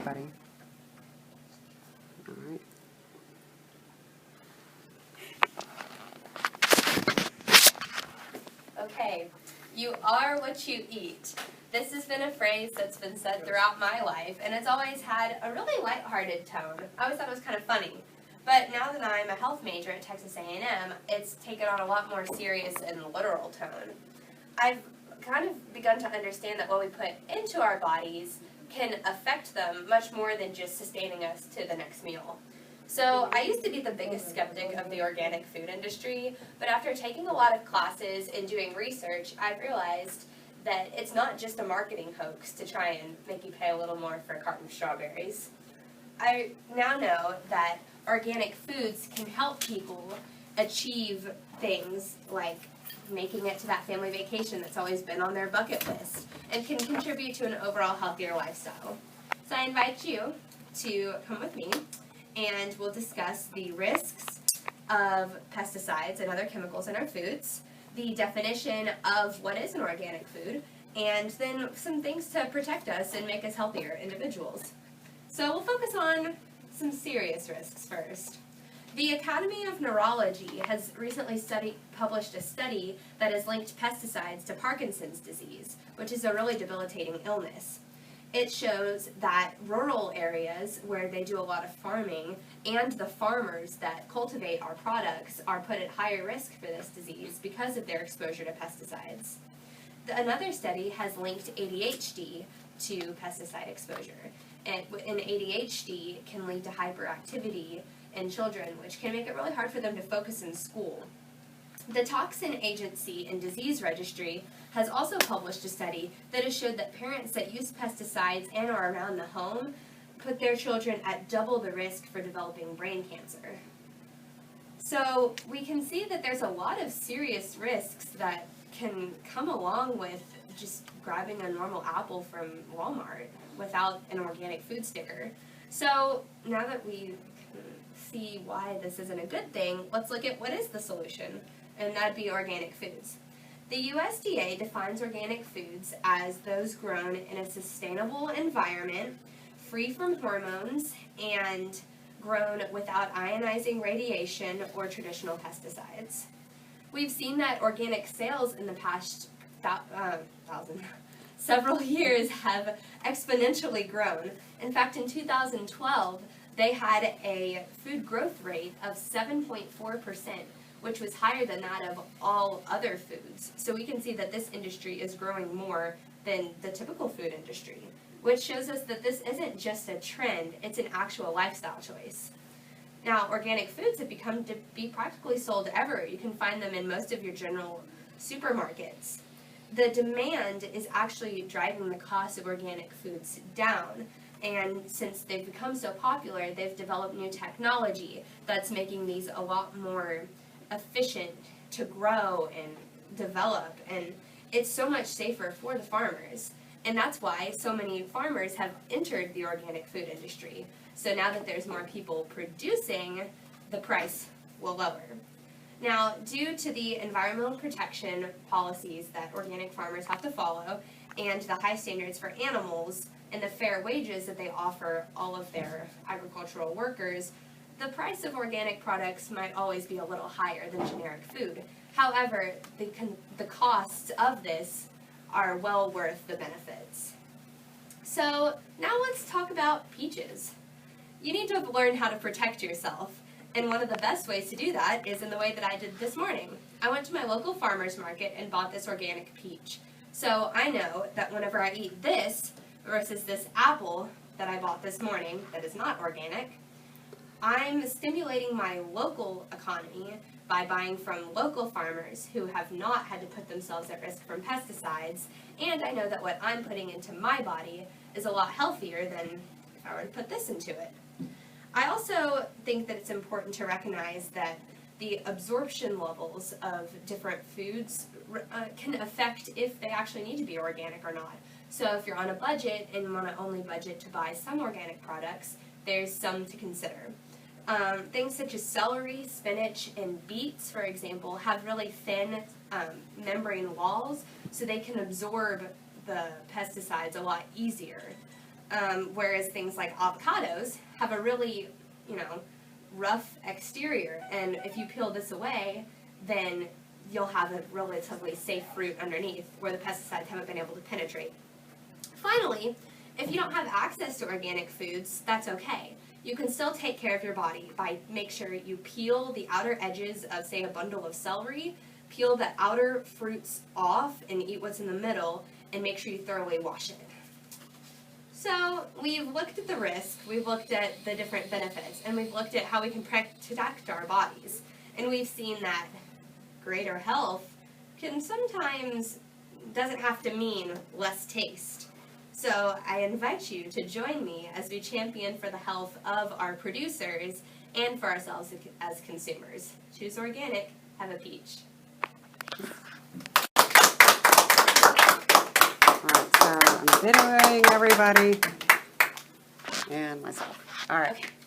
Buddy. All right. Okay, you are what you eat. This has been a phrase that's been said throughout my life, and it's always had a really lighthearted tone. I always thought it was kind of funny. But now that I'm a health major at Texas A&M, it's taken on a lot more serious and literal tone. I've kind of begun to understand that what we put into our bodies can affect them much more than just sustaining us to the next meal. So I used to be the biggest skeptic of the organic food industry, but after taking a lot of classes and doing research, I've realized that it's not just a marketing hoax to try and make you pay a little more for a carton of strawberries. I now know that organic foods can help people achieve things like making it to that family vacation that's always been on their bucket list, and can contribute to an overall healthier lifestyle. So I invite you to come with me, and we'll discuss the risks of pesticides and other chemicals in our foods, the definition of what is an organic food, and then some things to protect us and make us healthier individuals. So we'll focus on some serious risks first. The Academy of Neurology has recently published a study that has linked pesticides to Parkinson's disease, which is a really debilitating illness. It shows that rural areas where they do a lot of farming and the farmers that cultivate our products are put at higher risk for this disease because of their exposure to pesticides. Another study has linked ADHD to pesticide exposure. And ADHD can lead to hyperactivity in children, which can make it really hard for them to focus in school. The Toxin Agency and Disease Registry has also published a study that has showed that parents that use pesticides in or around the home put their children at double the risk for developing brain cancer. So we can see that there's a lot of serious risks that can come along with just grabbing a normal apple from Walmart without an organic food sticker. So now that we can see why this isn't a good thing, let's look at what is the solution, and that'd be organic foods. The USDA defines organic foods as those grown in a sustainable environment, free from hormones, and grown without ionizing radiation or traditional pesticides. We've seen that organic sales in the past several years have exponentially grown. In fact, in 2012, they had a food growth rate of 7.4%, which was higher than that of all other foods. So we can see that this industry is growing more than the typical food industry, which shows us that this isn't just a trend, it's an actual lifestyle choice. Now, organic foods have become to be practically sold everywhere. You can find them in most of your general supermarkets. The demand is actually driving the cost of organic foods down. And since they've become so popular, they've developed new technology that's making these a lot more efficient to grow and develop. And it's so much safer for the farmers. And that's why so many farmers have entered the organic food industry. So now that there's more people producing, the price will lower. Now, due to the environmental protection policies that organic farmers have to follow, and the high standards for animals, and the fair wages that they offer all of their agricultural workers, the price of organic products might always be a little higher than generic food. However, the costs of this are well worth the benefits. So now let's talk about peaches. You need to have learned how to protect yourself, and one of the best ways to do that is in the way that I did this morning. I went to my local farmer's market and bought this organic peach. So I know that whenever I eat this versus this apple that I bought this morning that is not organic, I'm stimulating my local economy by buying from local farmers who have not had to put themselves at risk from pesticides, and I know that what I'm putting into my body is a lot healthier than if I were to put this into it. I also think that it's important to recognize that the absorption levels of different foods can affect if they actually need to be organic or not. So if you're on a budget and want to only budget to buy some organic products, there's some to consider. Things such as celery, spinach, and beets, for example, have really thin membrane walls, so they can absorb the pesticides a lot easier. whereas things like avocados have a really, rough exterior, and if you peel this away, then you'll have a relatively safe fruit underneath where the pesticides haven't been able to penetrate. Finally, if you don't have access to organic foods, that's okay. You can still take care of your body by make sure you peel the outer edges of, say, a bundle of celery, peel the outer fruits off and eat what's in the middle, and make sure you thoroughly wash it. So we've looked at the risk, we've looked at the different benefits, and we've looked at how we can protect our bodies. And we've seen that greater health can sometimes doesn't have to mean less taste. So I invite you to join me as we champion for the health of our producers and for ourselves as consumers. Choose organic, have a peach. All right, so I'm videoing everybody and myself. All right. Okay.